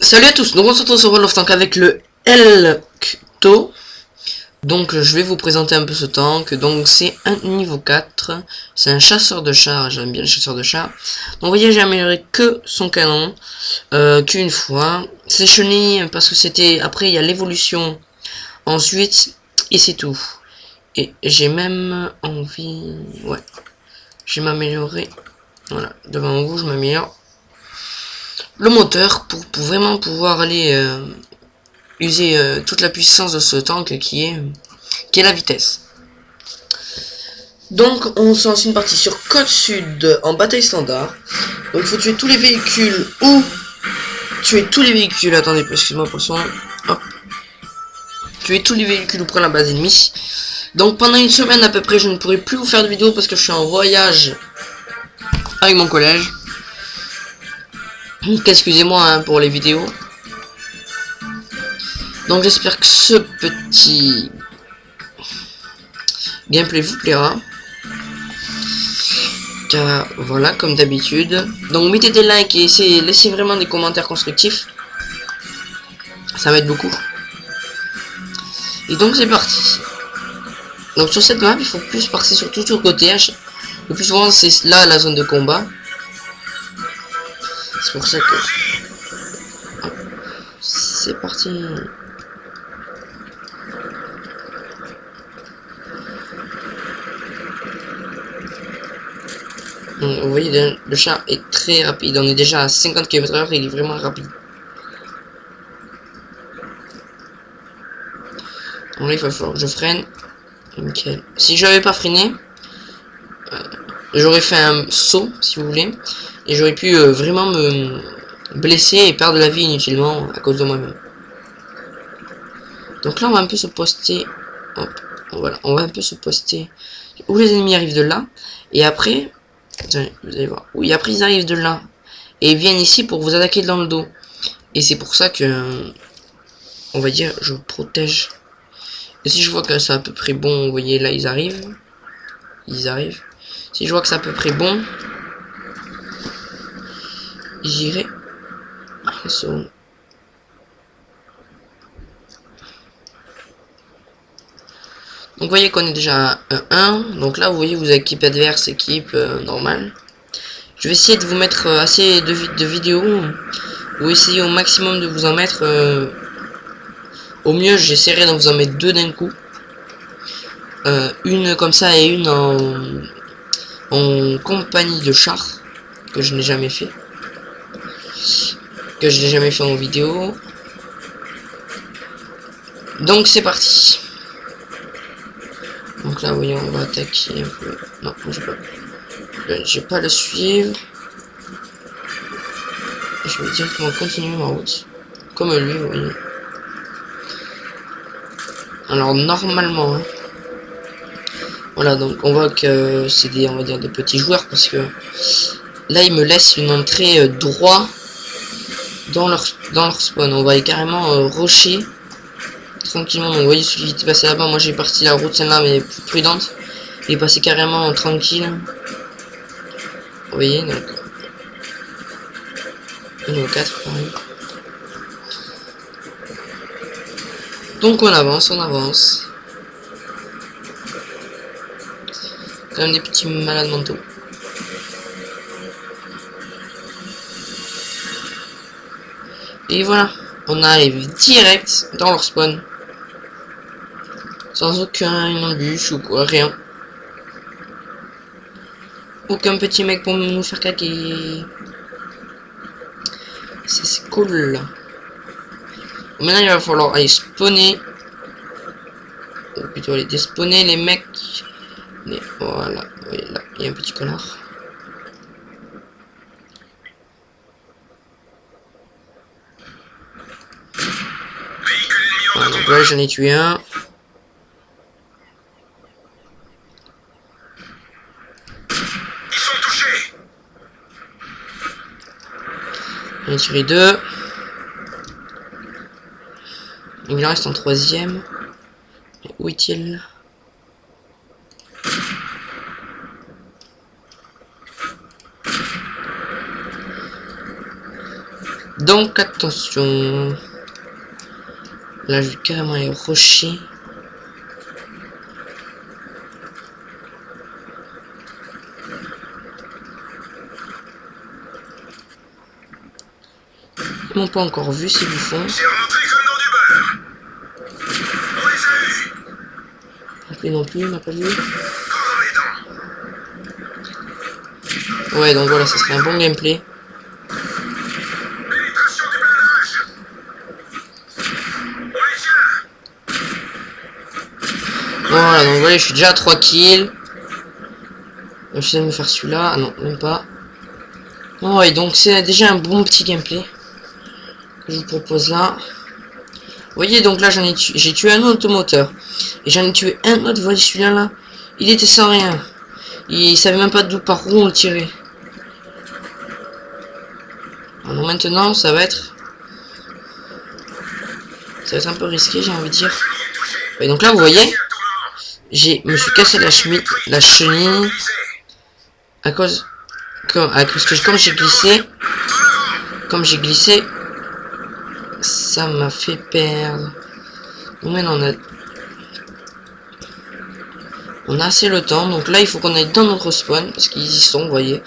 Salut à tous, donc on se retrouve sur World of Tanks avec le Elcto. Donc je vais vous présenter un peu ce tank. Donc c'est un niveau 4. C'est un chasseur de chars, j'aime bien les chasseurs de chars. Donc vous voyez, j'ai amélioré que son canon, qu'une fois. Ses chenilles, parce que c'était... Après il y a l'évolution. Ensuite, et c'est tout. Et j'ai même envie... Ouais. Je vais m'améliorer. Voilà, devant vous je m'améliore le moteur pour vraiment pouvoir aller user toute la puissance de ce tank qui est la vitesse. Donc on se lance une partie sur Côte Sud en bataille standard. Donc il faut tuer tous les véhicules ou tuer tous les véhicules. Attendez, excusez-moi pour son. Hop. Tuer tous les véhicules ou prendre la base ennemie. Donc pendant une semaine à peu près je ne pourrai plus vous faire de vidéos parce que je suis en voyage avec mon collège. Excusez-moi hein, pour les vidéos. Donc j'espère que ce petit gameplay vous plaira. Car voilà, comme d'habitude. Donc mettez des likes et laissez vraiment des commentaires constructifs. Ça m'aide beaucoup. Et donc c'est parti. Donc sur cette map, il faut plus passer sur tout le côté. Le plus souvent c'est là la zone de combat. C'est pour ça que... C'est parti. Vous voyez, le char est très rapide. On est déjà à 50 km/h. Il est vraiment rapide. Donc là, il va falloir que je freine. Nickel. Si je n'avais pas freiné, j'aurais fait un saut, si vous voulez. Et j'aurais pu vraiment me blesser et perdre la vie inutilement à cause de moi-même. Donc là, on va un peu se poster. Hop, voilà, on va un peu se poster où les ennemis arrivent de là. Et après, vous allez voir. Oui, après ils arrivent de là. Et ils viennent ici pour vous attaquer dans le dos. Et c'est pour ça que, on va dire, je vous protège. Et si je vois que c'est à peu près bon, vous voyez, là ils arrivent. Ils arrivent. Si je vois que c'est à peu près bon, j'irai. Donc vous voyez qu'on est déjà à 1. Donc là vous voyez vous équipe adverse, équipe normale. Je vais essayer de vous mettre assez de vidéos. Ou essayer au maximum de vous en mettre. Au mieux j'essaierai d'en vous en mettre 2 d'un coup. Une comme ça et une en compagnie de char. Que je n'ai jamais fait. Que je n'ai jamais fait en vidéo. Donc c'est parti. Donc là, voyons, on va attaquer un peu. Non, je vais pas le suivre. Je vais directement continuer ma route. Comme lui, vous voyez. Alors, normalement, hein. Voilà, donc on voit que c'est des, on va dire, des petits joueurs parce que là, ils me laissent une entrée droit dans leur spawn. On va carrément rusher tranquillement. Donc, vous voyez, celui qui est passé là-bas, moi j'ai parti la route celle-là, mais plus prudente. Il est passé carrément tranquille. Vous voyez, donc. Niveau 4, pareil. Donc on avance, on avance. Quand même des petits malades mentaux. Et voilà, on arrive direct dans leur spawn. Sans aucun embûche ou quoi, rien. Aucun petit mec pour nous faire claquer. C'est cool. Maintenant il va falloir aller spawner. Ou plutôt aller despawner les mecs. Et voilà, oui, là, il y a un petit connard. Voilà, donc là j'en ai tué un. J'en ai tiré 2. Il en reste en 3ème. Où est-il? Donc attention. Là je vais carrément aller rusher. Ils m'ont pas encore vu ces bouffons. C'est rentré comme dans du beurre. On les a eus. Lui non plus, il m'a pas vu. Encore dans les dents. Ouais, donc voilà, ça serait un bon gameplay. Pénétration du blindage. On les tient. Voilà, donc voilà, je suis déjà à 3 kills. J'essaie de me faire celui-là. Ah non, même pas. Oh, ouais, donc c'est déjà un bon petit gameplay que je vous propose là. Vous voyez, donc là, j'ai tué un automoteur. Et j'en ai tué un autre. Vous voyez, celui-là, là, il était sans rien. Il savait même pas d'où, par où on le tirait. Alors maintenant, ça va être un peu risqué, j'ai envie de dire. Et donc là, vous voyez, me suis cassé la chenille à cause que comme j'ai glissé, ça m'a fait perdre. Donc maintenant on a assez le temps. Donc là il faut qu'on aille dans notre spawn parce qu'ils y sont, vous voyez.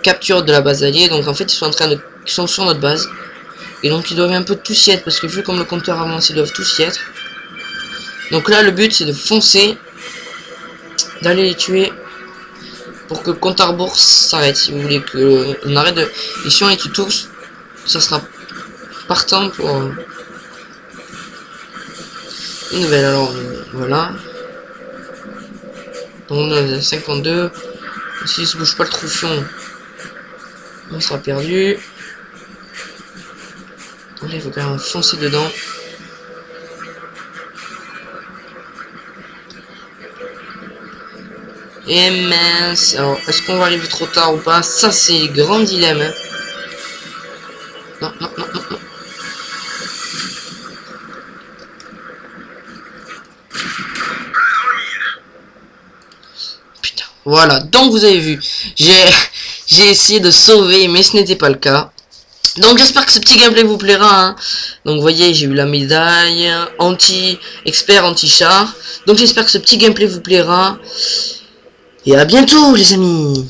Capture de la base alliée. Donc en fait ils sont sur notre base. Et donc ils doivent un peu tous y être parce que vu comme le compteur avance ils doivent tous y être. Donc là le but c'est de foncer, d'aller les tuer pour que le compte à rebours s'arrête. Si vous voulez que on arrête de... Et si on les tue tous, ça sera partant pour une nouvelle. Alors voilà. Donc on a 52. S'il se bouge pas le troufion, on sera perdu. Donc là il faut quand même foncer dedans. Et mince, alors est-ce qu'on va arriver trop tard ou pas? Ça c'est le grand dilemme. Hein. Non, non, non, non, non. Putain, voilà, donc vous avez vu, j'ai essayé de sauver, mais ce n'était pas le cas. Donc j'espère que ce petit gameplay vous plaira. Hein. Donc vous voyez, j'ai eu la médaille, expert anti-char. Donc j'espère que ce petit gameplay vous plaira. Et à bientôt les amis.